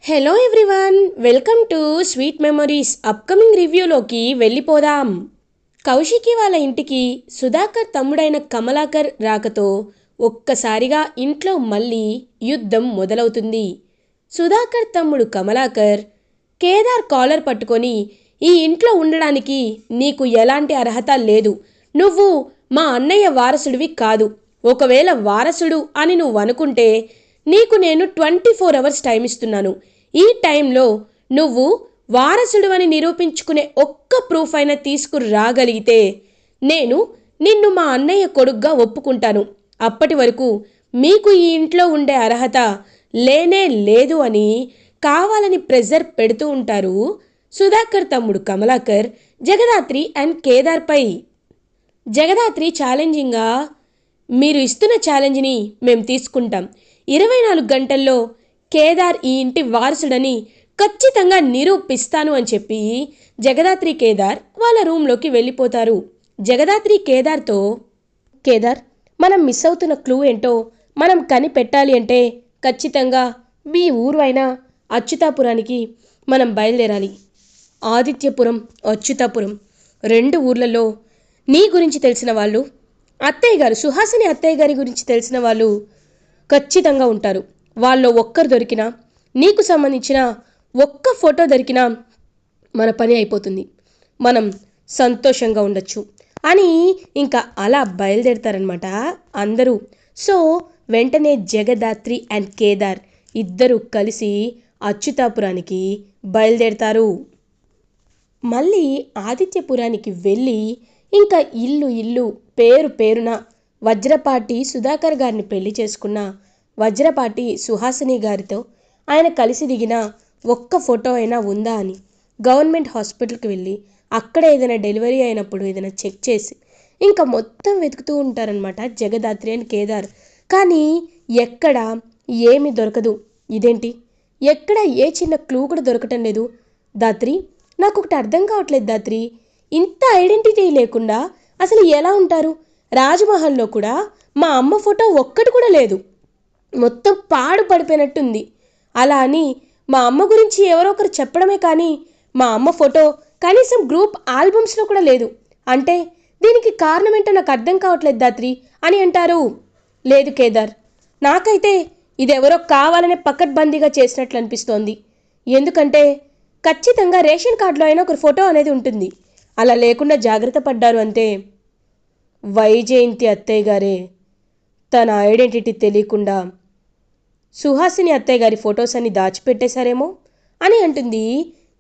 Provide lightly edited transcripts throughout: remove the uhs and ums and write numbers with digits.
Hello everyone, welcome to sweet memories. Upcoming రివ్యూలోకి వెళ్ళిపోదాం. కౌశికి వాళ్ళ ఇంటికి సుధాకర్ తమ్ముడైన కమలాకర్ రాకతో ఒక్కసారిగా ఇంట్లో మళ్ళీ యుద్ధం మొదలవుతుంది. సుధాకర్ తమ్ముడు కమలాకర్ కేదార్ కాలర్ పట్టుకొని, ఈ ఇంట్లో ఉండడానికి నీకు ఎలాంటి అర్హత లేదు, నువ్వు మా అన్నయ్య వారసుడివి కాదు, ఒకవేళ వారసుడు అని నువ్వు అనుకుంటే నీకు నేను 24 hours టైం ఇస్తున్నాను. ఈ టైంలో నువ్వు వారసుడు అని నిరూపించుకునే ఒక్క ప్రూఫ్ అయినా తీసుకురాగలిగితే నేను నిన్ను మా అన్నయ్య కొడుగ్గా ఒప్పుకుంటాను. అప్పటి వరకు మీకు ఈ ఇంట్లో ఉండే అర్హత లేనే లేదు అని కావాలని ప్రెజర్ పెడుతూ ఉంటారు సుధాకర్ తమ్ముడు కమలాకర్ జగదాత్రి అండ్ కేదార్పై. జగదాత్రి ఛాలెంజింగ్గా, మీరు ఇస్తున్న ఛాలెంజ్ని మేము తీసుకుంటాం, 24 గంటల్లో కేదార్ ఈ ఇంటి వారసుడని ఖచ్చితంగా నిరూపిస్తాను అని చెప్పి జగదాత్రి కేదార్ వాళ్ళ రూమ్లోకి వెళ్ళిపోతారు. జగదాత్రి కేదార్తో, కేదార్, మనం మిస్ అవుతున్న క్లూ ఏంటో మనం కనిపెట్టాలి అంటే ఖచ్చితంగా మీ ఊరు అయిన అచ్యుతాపురానికి మనం బయలుదేరాలి. ఆదిత్యపురం, అచ్యుతాపురం 2 ఊర్లలో నీ గురించి తెలిసిన వాళ్ళు, అత్తయ్య గారు సుహాసిని అత్తయ్య గారి గురించి తెలిసిన వాళ్ళు ఖచ్చితంగా ఉంటారు. వాళ్ళు ఒక్కరు దొరికినా, నీకు సంబంధించిన ఒక్క ఫోటో దొరికినా మన పని అయిపోతుంది, మనం సంతోషంగా ఉండొచ్చు అని ఇంకా అలా బయలుదేరుతారనమాట అందరూ. సో వెంటనే జగదాత్రి అండ్ కేదార్ ఇద్దరు కలిసి అచ్యుతాపురానికి బయలుదేరుతారు. మళ్ళీ ఆదిత్యపురానికి వెళ్ళి ఇంకా ఇల్లు పేరు పేరున వజ్రపాటి సుధాకర్ గారిని పెళ్లి చేసుకున్న వజ్రపాటి సుహాసిని గారితో ఆయన కలిసి దిగిన ఒక్క ఫోటో అయినా ఉందా అని గవర్నమెంట్ హాస్పిటల్కి వెళ్ళి అక్కడ ఏదైనా డెలివరీ అయినప్పుడు ఏదైనా చెక్ చేసి ఇంకా మొత్తం వెతుకుతూ ఉంటారనమాట జగదాత్రి అండ్ కేదార్. కానీ ఎక్కడ ఏమీ దొరకదు. ఇదేంటి, ఎక్కడ ఏ చిన్న క్లూ కూడా దొరకటం లేదు. దాత్రి, నాకు ఒకటి అర్థం కావట్లేదు దాత్రి, ఇంత ఐడెంటిటీ లేకుండా అసలు ఎలా ఉంటారు? రాజ్మహల్లో కూడా మా అమ్మ ఫోటో ఒక్కటి కూడా లేదు, మొత్తం పాడు పడిపోయినట్టుంది. అలా అని మా అమ్మ గురించి ఎవరో ఒకరు చెప్పడమే కానీ మా అమ్మ ఫోటో కనీసం గ్రూప్ ఆల్బమ్స్లో కూడా లేదు. అంటే దీనికి కారణం ఏంటో నాకు అర్థం కావట్లేదు దాత్రి అని అంటారు. లేదు కేదార్, నాకైతే ఇదెవరో కావాలనే పకడ్బందీగా చేసినట్లు అనిపిస్తోంది. ఎందుకంటే ఖచ్చితంగా రేషన్ కార్డులో అయినా ఒక ఫోటో అనేది ఉంటుంది. అలా లేకుండా జాగ్రత్త పడ్డారు అంతే. వైజయంతి అత్తయ్య గారే తన ఐడెంటిటీ తెలియకుండా సుహాసిని అత్తయ్య గారి ఫొటోస్ అన్ని దాచిపెట్టేశారేమో అని అంటుంది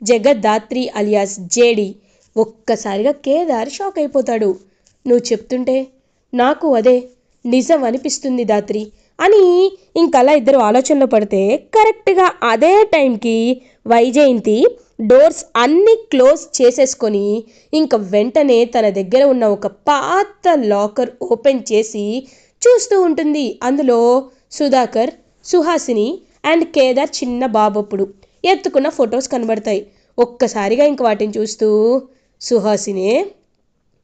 జగదాత్రి అలియాస్ జేడి. ఒక్కసారిగా కేదార్ షాక్ అయిపోతాడు. నువ్వు చెప్తుంటే నాకు అదే నిజం అనిపిస్తుంది దాత్రి అని ఇంకలా ఇద్దరు ఆలోచనలో పడితే కరెక్ట్గా అదే టైంకి వైజయంతి డోర్స్ అన్నీ క్లోజ్ చేసేసుకొని ఇంక వెంటనే తన దగ్గర ఉన్న ఒక పాత లాకర్ ఓపెన్ చేసి చూస్తూ ఉంటుంది. అందులో సుధాకర్, సుహాసిని అండ్ కేదార్ చిన్న బాబప్పుడు ఎత్తుకున్న ఫొటోస్ కనబడతాయి. ఒక్కసారిగా ఇంక వాటిని చూస్తూ, సుహాసిని,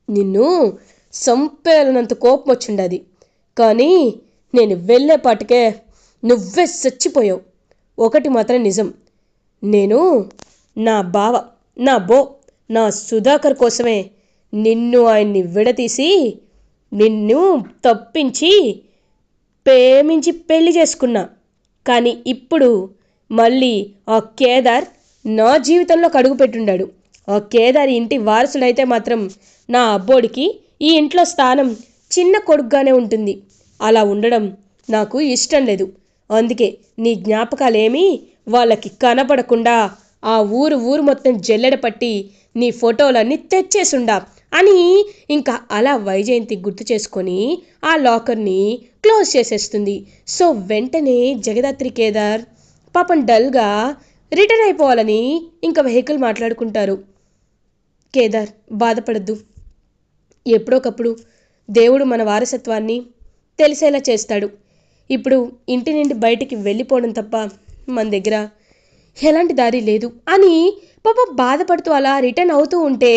నిన్ను సంపేలనంత కోపం వచ్చిండది, కానీ నేను వెళ్ళేపాటికే నువ్వే చచ్చిపోయావు. ఒకటి మాత్రం నిజం, నేను నా బావ, నా సుధాకర్ కోసమే నిన్ను ఆయన్ని విడదీసి నిన్ను తప్పించి ప్రేమించి పెళ్లి చేసుకున్నా. కానీ ఇప్పుడు మళ్ళీ ఆ కేదార్ నా జీవితంలోకి అడుగు పెట్టుండాడు. ఆ కేదార్ ఇంటి వారసుడైతే మాత్రం నా అబ్బోడికి ఈ ఇంట్లో స్థానం చిన్న కొడుకుగానే ఉంటుంది. అలా ఉండడం నాకు ఇష్టం లేదు. అందుకే నీ జ్ఞాపకాలేమీ వాళ్ళకి కనపడకుండా ఆ ఊరు మొత్తం జల్లెడ పట్టి నీ ఫోటోలన్నీ తెచ్చేసుండా అని ఇంకా అలా వైజయంతి గుర్తు చేసుకొని ఆ లాకర్ని క్లోజ్ చేసేస్తుంది. సో వెంటనే జగదాత్రి కేదార్ పాపం డల్గా రిటర్న్ అయిపోవాలని ఇంకా వెహికల్ మాట్లాడుకుంటారు. కేదార్, బాధపడద్దు, ఎప్పుడోకప్పుడు దేవుడు మన వారసత్వాన్ని తెలిసేలా చేస్తాడు. ఇప్పుడు ఇంటి నుండి బయటికి వెళ్ళిపోవడం తప్ప మన దగ్గర ఎలాంటి దారి లేదు అని పాప బాధపడుతూ అలా రిటర్న్ అవుతూ ఉంటే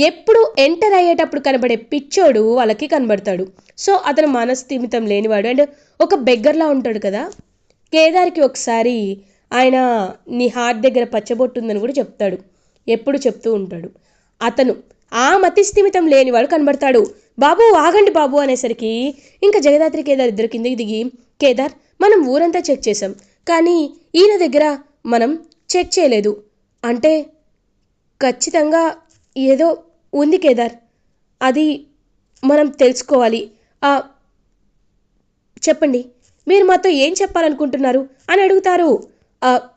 ఎప్పుడు ఎంటర్ అయ్యేటప్పుడు కనబడే పిచ్చోడు వాళ్ళకి కనబడతాడు. సో అతను మనస్థిమితం లేనివాడు అండ్ ఒక బెగ్గర్లా ఉంటాడు కదా. కేదార్కి ఒకసారి ఆయన నీ హార్ట్ దగ్గర పచ్చబొట్టు ఉందని కూడా చెప్తాడు, ఎప్పుడు చెప్తూ ఉంటాడు. అతను ఆ మతిస్థిమితం లేనివాడు కనబడతాడు. బాబు ఆగండి బాబు అనేసరికి ఇంకా జగదాత్రి కేదార్ ఇద్దరు కిందకి దిగి, కేదార్ మనం ఊరంతా చెక్ చేసాం, కానీ ఈయన దగ్గర మనం చెక్ చేయలేదు అంటే ఖచ్చితంగా ఏదో ఉంది కేదార్, అది మనం తెలుసుకోవాలి. చెప్పండి, మీరు మాతో ఏం చెప్పాలనుకుంటున్నారు అని అడుగుతారు.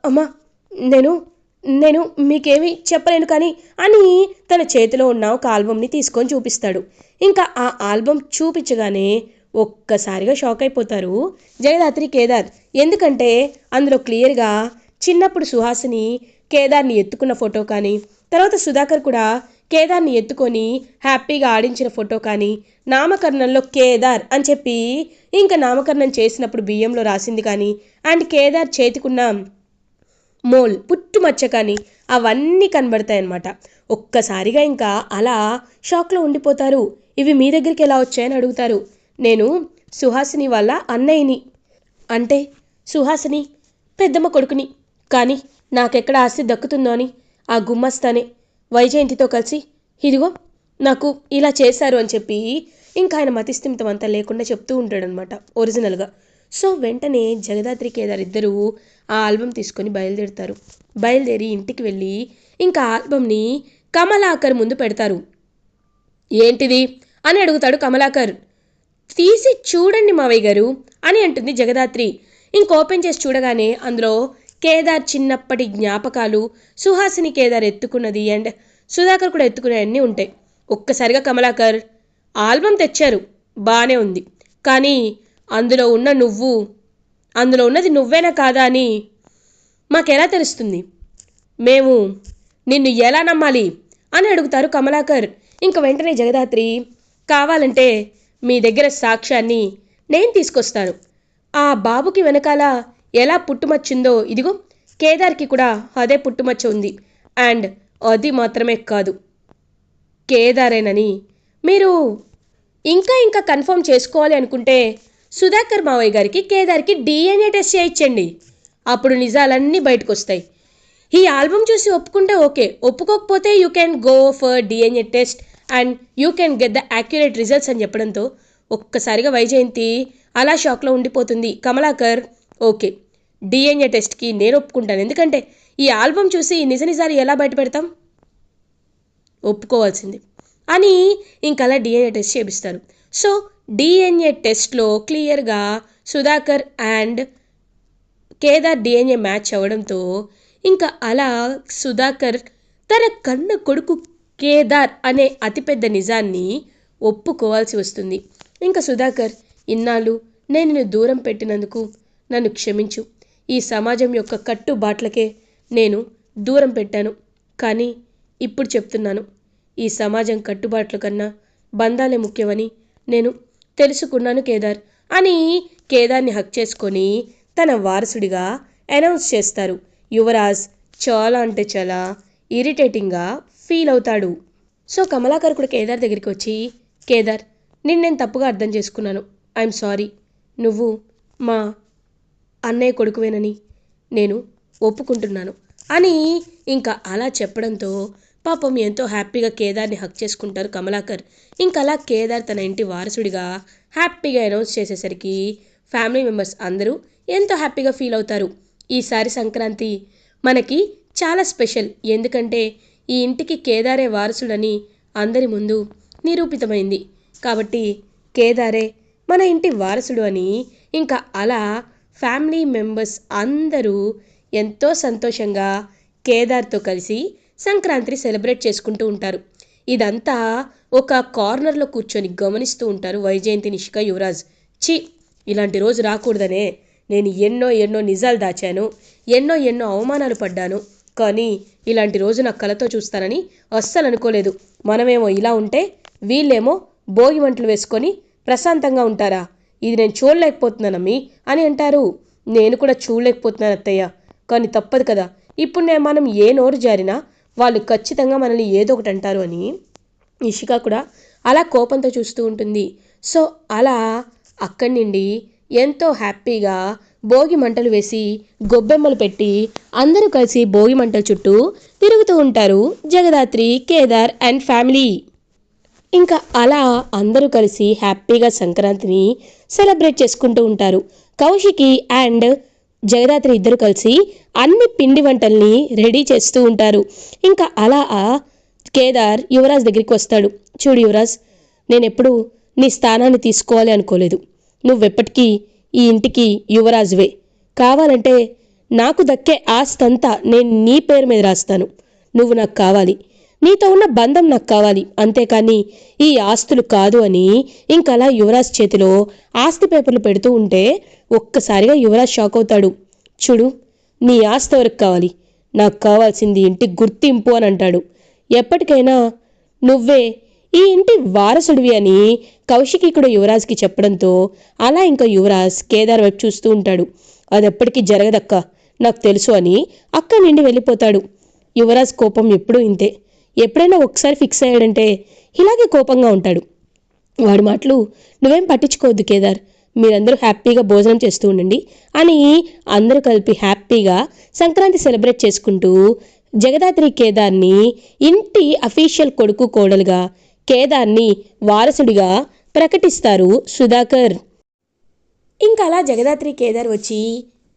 అమ్మా నేను నేను మీకేమీ చెప్పలేను కానీ అని తన చేతిలో ఉన్న ఒక ఆల్బమ్ని తీసుకొని చూపిస్తాడు. ఇంకా ఆ ఆల్బమ్ చూపించగానే ఒక్కసారిగా షాక్ అయిపోతారు జగదాత్రి కేదార్. ఎందుకంటే అందులో క్లియర్గా చిన్నప్పుడు సుహాసిని కేదార్ని ఎత్తుకున్న ఫోటో కానీ, తర్వాత సుధాకర్ కూడా కేదార్ని ఎత్తుకొని హ్యాపీగా ఆడించిన ఫోటో కానీ, నామకరణంలో కేదార్ అని చెప్పి ఇంకా నామకరణం చేసినప్పుడు బియ్యంలో రాసింది కానీ, అండ్ కేదార్ చేతికున్న మోల్ పుట్టుమచ్చ కానీ అవన్నీ కనబడతాయన్నమాట. ఒక్కసారిగా ఇంకా అలా షాక్లో ఉండిపోతారు. ఇవి మీ దగ్గరికి ఎలా వచ్చాయని అడుగుతారు. నేను సుహాసిని వాళ్ళ అన్నయ్యని, అంటే సుహాసిని పెద్దమ్మ కొడుకుని, కానీ నాకెక్కడ ఆస్తి దక్కుతుందో అని ఆ గుమ్మస్తానే వైజయంతితో కలిసి ఇదిగో నాకు ఇలా చేశారు అని చెప్పి ఇంకా ఆయన మతిస్థిమితం అంతా లేకుండా చెప్తూ ఉంటాడనమాట ఒరిజినల్గా. సో వెంటనే జగదాత్రి కేదార్ ఇద్దరూ ఆ ఆల్బమ్ తీసుకొని బయలుదేరి ఇంటికి వెళ్ళి ఇంకా ఆల్బమ్ని కమలాకర్ ముందు పెడతారు. ఏంటిది అని అడుగుతాడు కమలాకర్. తీసి చూడండి మావయ్య గారు అని అంటుంది జగదాత్రి. ఇంక ఓపెన్ చేసి చూడగానే అందులో కేదార్ చిన్నప్పటి జ్ఞాపకాలు, సుహాసిని కేదార్ ఎత్తుకున్నది అండ్ సుధాకర్ కూడా ఎత్తుకునేవన్నీ ఉంటాయి. ఒక్కసారిగా కమలాకర్, ఆల్బమ్ తెచ్చారు బాగానే ఉంది, కానీ అందులో ఉన్నది నువ్వేనా కాదా అని మాకెలా తెలుస్తుంది? మేము నిన్ను ఎలా నమ్మాలి అని అడుగుతారు కమలాకర్. ఇంక వెంటనే జగదాత్రి, కావాలంటే మీ దగ్గర సాక్ష్యాన్ని నేను తీసుకొస్తాను. ఆ బాబుకి వెనకాల ఎలా పుట్టుమచ్చిందో ఇదిగో కేదార్కి కూడా అదే పుట్టుమచ్చ ఉంది, అండ్ అది మాత్రమే కాదు కేదారేనని మీరు ఇంకా కన్ఫర్మ్ చేసుకోవాలి అనుకుంటే సుధాకర్ మావయ్య గారికి కేదార్కి DNA టెస్ట్ చేయించండి, అప్పుడు నిజాలన్నీ బయటకు వస్తాయి. ఈ ఆల్బమ్ చూసి ఒప్పుకుంటే ఓకే, ఒప్పుకోకపోతే you can go for DNA test and you can get the accurate results అని చెప్పడంతో ఒక్కసారిగా వైజయంతి అలా షాక్లో ఉండిపోతుంది. కమలాకర్, ఓకే DNA టెస్ట్కి నేను ఒప్పుకుంటాను, ఎందుకంటే ఈ ఆల్బమ్ చూసి నిజాలు ఎలా బయట పెడతాం, ఒప్పుకోవాల్సింది అని ఇంకలా DNA టెస్ట్ చేపిస్తారు. సో DNA టెస్ట్లో క్లియర్గా Sudhakar and Kedar DNA match అవ్వడంతో ఇంకా అలా సుధాకర్ తన కన్న కొడుకు కేదార్ అనే అతిపెద్ద నిజాన్ని ఒప్పుకోవాల్సి వస్తుంది. ఇంకా సుధాకర్, ఇన్నాళ్ళు నేను నిన్ను దూరం పెట్టినందుకు నన్ను క్షమించు, ఈ సమాజం యొక్క కట్టుబాట్లకే నేను దూరం పెట్టాను, కానీ ఇప్పుడు చెప్తున్నాను, ఈ సమాజం కట్టుబాట్ల కన్నా బంధాలే ముఖ్యమని నేను తెలుసుకున్నాను కేదార్ అని కేదార్ని హక్ చేసుకొని తన వారసుడిగా అనౌన్స్ చేస్తారు. యువరాజ్ చాలా అంటే చాలా ఇరిటేటింగ్గా ఫీల్ అవుతాడు. సో కమలాకర్ కూడా కేదార్ దగ్గరికి వచ్చి, కేదార్ నేను తప్పుగా అర్థం చేసుకున్నాను, ఐఎమ్ సారీ, నువ్వు మా అన్నయ్య కొడుకువేనని నేను ఒప్పుకుంటున్నాను అని ఇంకా అలా చెప్పడంతో పాపం ఎంతో హ్యాపీగా కేదార్ని హక్ చేసుకుంటారు కమలాకర్. ఇంకా అలా కేదార్ తన ఇంటి వారసుడిగా హ్యాపీగా అనౌన్స్ చేసేసరికి ఫ్యామిలీ మెంబర్స్ అందరూ ఎంతో హ్యాపీగా ఫీల్ అవుతారు. ఈసారి సంక్రాంతి మనకి చాలా స్పెషల్, ఎందుకంటే ఈ ఇంటికి కేదారే వారసుడని అందరి ముందు నిరూపితమైంది, కాబట్టి కేదారే మన ఇంటి వారసుడు అని ఇంకా అలా ఫ్యామిలీ మెంబర్స్ అందరూ ఎంతో సంతోషంగా కేదార్తో కలిసి సంక్రాంతి సెలబ్రేట్ చేసుకుంటూ ఉంటారు. ఇదంతా ఒక కార్నర్లో కూర్చొని గమనిస్తూ ఉంటారు వైజయంతి, నిషిక, యువరాజ్. ఇలాంటి రోజు రాకూడదనే నేను ఎన్నో నిజాలు దాచాను, ఎన్నో అవమానాలు పడ్డాను, కానీ ఇలాంటి రోజు నా కళ్ళతో చూస్తానని అస్సలు అనుకోలేదు. మనమేమో ఇలా ఉంటే వీళ్ళేమో భోగి మంటలు వేసుకొని ప్రశాంతంగా ఉంటారా, ఇది నేను చూడలేకపోతున్నానమ్మీ అని అంటారు. నేను కూడా చూడలేకపోతున్నాను అత్తయ్య, కానీ తప్పదు కదా, ఇప్పుడు మనం ఏ నోరు జారినా వాళ్ళు ఖచ్చితంగా మనల్ని ఏదో ఒకటి అంటారు అని నిషిక కూడా అలా కోపంతో చూస్తూ ఉంటుంది. సో అలా అక్కడి నుండి ఎంతో హ్యాపీగా భోగి మంటలు వేసి గొబ్బెమ్మలు పెట్టి అందరూ కలిసి భోగి మంటల చుట్టూ తిరుగుతూ ఉంటారు జగదాత్రి, కేదార్ అండ్ ఫ్యామిలీ. ఇంకా అలా అందరూ కలిసి హ్యాపీగా సంక్రాంతిని సెలబ్రేట్ చేసుకుంటూ ఉంటారు. కౌశికి అండ్ జగదాత్రి ఇద్దరు కలిసి అన్ని పిండి వంటల్ని రెడీ చేస్తూ ఉంటారు. ఇంకా అలా కేదార్ యువరాజ్ దగ్గరికి వస్తాడు. చూడు యువరాజ్, నేనెప్పుడు నీ స్థానాన్ని తీసుకోవాలి అనుకోలేదు. నువ్వెప్పటికీ ఈ ఇంటికి యువరాజువే. కావాలంటే నాకు దక్కే ఆస్తంతా నేను నీ పేరు మీద రాస్తాను. నువ్వు నాకు కావాలి, నీతో ఉన్న బంధం నాకు కావాలి, అంతేకాని ఈ ఆస్తులు కాదు అని ఇంకలా యువరాజ్ చేతిలో ఆస్తి పేపర్లు పెడుతూ ఉంటే ఒక్కసారిగా యువరాజ్ షాక్ అవుతాడు. చూడు, నీ ఆస్తి ఎవరికి కావాలి? నాకు కావాల్సింది ఇంటి గుర్తింపు అని అంటాడు. ఎప్పటికైనా నువ్వే ఈ ఇంటి వారసుడివి అని కౌశికి కూడా యువరాజ్కి చెప్పడంతో అలా ఇంకా యువరాజ్ కేదార్ వైపు చూస్తూ ఉంటాడు. అది ఎప్పటికీ జరగదక్క, నాకు తెలుసు అని అక్కడి నుండి వెళ్ళిపోతాడు. యువరాజ్ కోపం ఎప్పుడూ ఇంతే. ఎప్పుడైనా ఒకసారి ఫిక్స్ అయ్యాడంటే ఇలాగే కోపంగా ఉంటాడు. వాడి మాటలు నువ్వేం పట్టించుకోవద్దు కేదార్, మీరందరూ హ్యాపీగా భోజనం చేస్తూ ఉండండి అని అందరూ కలిపి హ్యాపీగా సంక్రాంతి సెలబ్రేట్ చేసుకుంటూ జగదాత్రి కేదార్ని ఇంటి అఫీషియల్ కొడుకు కోడలుగా, కేదార్ని వారసుడిగా ప్రకటిస్తారు సుధాకర్. ఇంకా అలా జగదాత్రి కేదార్ వచ్చి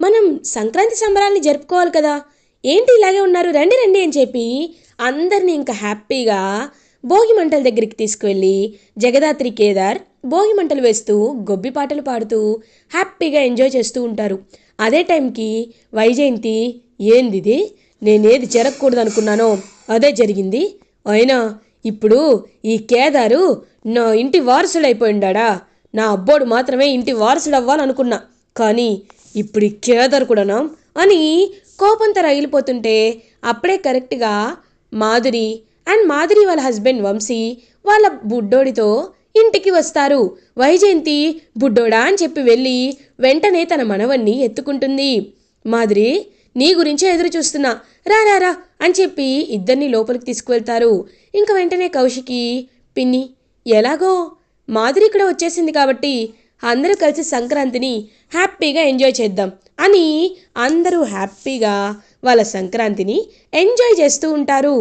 మనం సంక్రాంతి సంబరాల్ని జరుపుకోవాలి కదా, ఏంటి ఇలాగే ఉన్నారు, రండి రండి అని చెప్పి అందరినీ ఇంకా హ్యాపీగా భోగి మంటల దగ్గరికి తీసుకువెళ్ళి జగదాత్రి కేదార్ భోగి మంటలు వేస్తూ గొబ్బి పాటలు పాడుతూ హ్యాపీగా ఎంజాయ్ చేస్తూ ఉంటారు. అదే టైంకి వైజయంతి, ఏందిది, నేనేది జరగకూడదు అనుకున్నానో అదే జరిగింది. అయినా ఇప్పుడు ఈ కేదారు నా ఇంటి వారసుడైపోయిండా? నా అబ్బోడు మాత్రమే ఇంటి వారసుడు అవ్వాలనుకున్నా, కానీ ఇప్పుడు ఈ కేదార్ కూడానా అని కోపంతో రగిలిపోతుంటే అప్పుడే కరెక్ట్గా మాధురి అండ్ మాధురి వాళ్ళ హస్బెండ్ వంశీ వాళ్ళ బుడ్డోడితో ఇంటికి వస్తారు. వైజయంతి బుడ్డోడా అని చెప్పి వెళ్ళి వెంటనే తన మనవన్ని ఎత్తుకుంటుంది. మాధురి, నీ గురించే ఎదురు చూస్తున్నా, రా రా రా అని చెప్పి ఇద్దరిని లోపలికి తీసుకువెళ్తారు. ఇంకా వెంటనే కౌశికి, పిన్ని ఎలాగో మాధురి ఇక్కడ వచ్చేసింది కాబట్టి అందరూ కలిసి సంక్రాంతిని హ్యాపీగా ఎంజాయ్ చేద్దాం అని అందరూ హ్యాపీగా వాళ్ళ సంక్రాంతిని ఎంజాయ్ చేస్తూ ఉంటారు.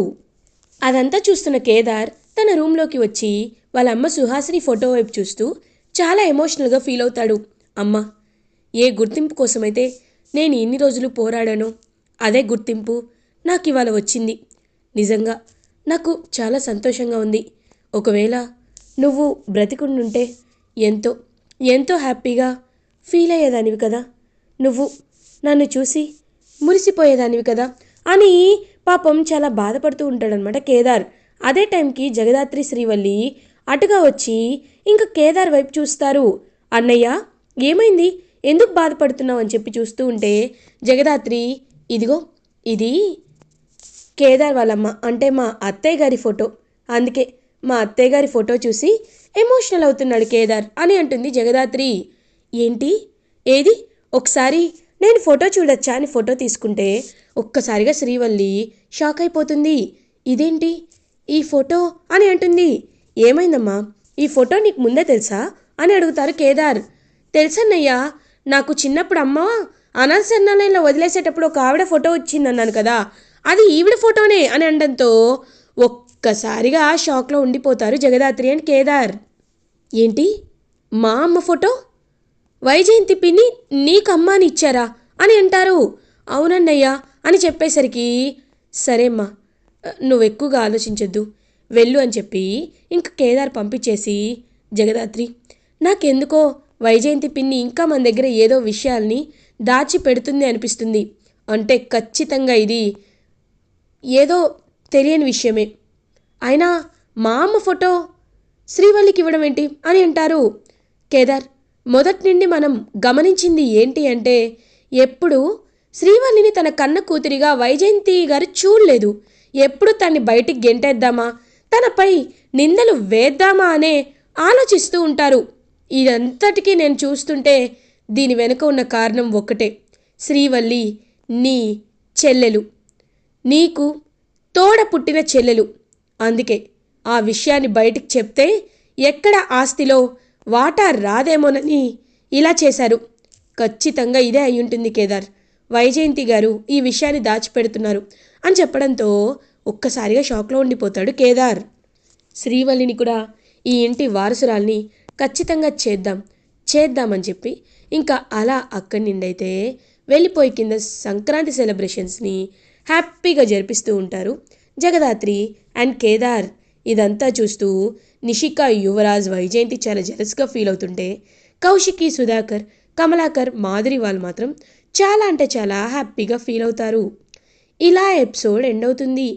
అదంతా చూస్తున్న కేదార్ తన రూమ్లోకి వచ్చి వాళ్ళ అమ్మ సుహాసిని ఫోటో వైపు చూస్తూ చాలా ఎమోషనల్గా ఫీల్ అవుతాడు. అమ్మ, ఏ గుర్తింపు కోసమైతే నేను ఇన్ని రోజులు పోరాడానో అదే గుర్తింపు నాకు ఇవాళ వచ్చింది. నిజంగా నాకు చాలా సంతోషంగా ఉంది. ఒకవేళ నువ్వు బ్రతికుండుంటే ఎంతో ఎంతో హ్యాపీగా ఫీల్ అయ్యేదానివి కదా, నువ్వు నన్ను చూసి మురిసిపోయేదానివి కదా అని పాపం చాలా బాధపడుతూ ఉంటాడనమాట కేదార్. అదే టైంకి జగదాత్రి, శ్రీవల్లి అటుగా వచ్చి ఇంకా కేదార్ వైపు చూస్తారు. అన్నయ్య, ఏమైంది, ఎందుకు బాధపడుతున్నావు అని చెప్పి చూస్తూ ఉంటే జగదాత్రి, ఇదిగో ఇది కేదార్ వాళ్ళమ్మ, అంటే మా అత్తయ్య గారి ఫోటో, అందుకే మా అత్తయ్య గారి ఫోటో చూసి ఎమోషనల్ అవుతున్నాడు కేదార్ అని అంటుంది జగదాత్రి. ఏంటి, ఏది, ఒకసారి నేను ఫోటో చూడొచ్చా అని ఫోటో తీసుకుంటే ఒక్కసారిగా శ్రీవల్లి షాక్ అయిపోతుంది. ఇదేంటి ఈ ఫోటో అని అంటుంది. ఏమైందమ్మా, ఈ ఫోటో నీకు ముందే తెలుసా అని అడుగుతారు కేదార్. తెలుసన్నయ్యా, నాకు చిన్నప్పుడు అమ్మ అనాథ శరణాలయంలో వదిలేసేటప్పుడు ఒక ఆవిడ ఫోటో వచ్చిందన్నాను కదా, అది ఈవిడ ఫోటోనే అని అనడంతో ఒక్కసారిగా షాక్లో ఉండిపోతారు జగదాత్రి అండ్ కేదార్. ఏంటి, మా అమ్మ ఫోటో? వైజయంతి పిన్ని నీకు అమ్మ అని ఇచ్చారా అని అంటారు. అవునన్నయ్యా అని చెప్పేసరికి, సరేమ్మా నువ్వు ఎక్కువగా ఆలోచించొద్దు, వెళ్ళు అని చెప్పి ఇంక కేదార్ పంపించేసి, జగదాత్రి, నాకెందుకో వైజయంతి పిన్ని ఇంకా మన దగ్గర ఏదో విషయాల్ని దాచి పెడుతుంది అనిపిస్తుంది. అంటే ఖచ్చితంగా ఇది ఏదో తెలియని విషయమే. అయినా మా అమ్మ ఫోటో శ్రీవల్లికి ఇవ్వడం ఏంటి అని అంటారు. కేదార్, మొదటి నుండి మనం గమనించింది ఏంటి అంటే ఎప్పుడు శ్రీవల్లిని తన కన్న కూతురిగా వైజయంతి గారు చూడలేదు. ఎప్పుడు తన్ని బయటికి గెంటేద్దామా, తనపై నిందలు వేద్దామా అనే ఆలోచిస్తూ ఉంటారు. ఇదంతటికీ నేను చూస్తుంటే దీని వెనుక ఉన్న కారణం ఒక్కటే, శ్రీవల్లి నీ చెల్లెలు, నీకు తోడ పుట్టిన చెల్లెలు. అందుకే ఆ విషయాన్ని బయటికి చెప్తే ఎక్కడ ఆస్తిలో వాటా రాదేమోనని ఇలా చేశారు. ఖచ్చితంగా ఇదే అయి ఉంటుంది కేదార్. వైజయంతి గారు ఈ విషయాన్ని దాచిపెడుతున్నారు అని చెప్పడంతో ఒక్కసారిగా షాక్లో ఉండిపోతాడు కేదార్. శ్రీవల్లిని కూడా ఈ ఇంటి వారసురాల్ని ఖచ్చితంగా చేద్దామని చెప్పి ఇంకా అలా అక్కడి నుండైతే వెళ్ళిపోయి కింద సంక్రాంతి సెలబ్రేషన్స్ని హ్యాపీగా జరిపిస్తూ ఉంటారు జగదాత్రి అండ్ కేదార్. ఇదంతా చూస్తూ నిషిక, యువరాజ్, వైజయంతి చాలా జెలస్గా ఫీల్ అవుతుంటే కౌశికి, సుధాకర్, కమలాకర్, మాధురి వాళ్ళు మాత్రం చాలా అంటే చాలా హ్యాపీగా ఫీల్ అవుతారు. ఇలా ఎపిసోడ్ ఎండ్ అవుతుంది.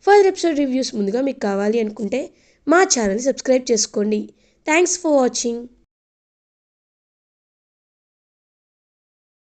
ఫర్దర్ ఎపిసోడ్ రివ్యూస్ ముందుగా మీకు కావాలి అనుకుంటే మా ఛానల్ సబ్స్క్రైబ్ చేసుకోండి. Thanks for watching.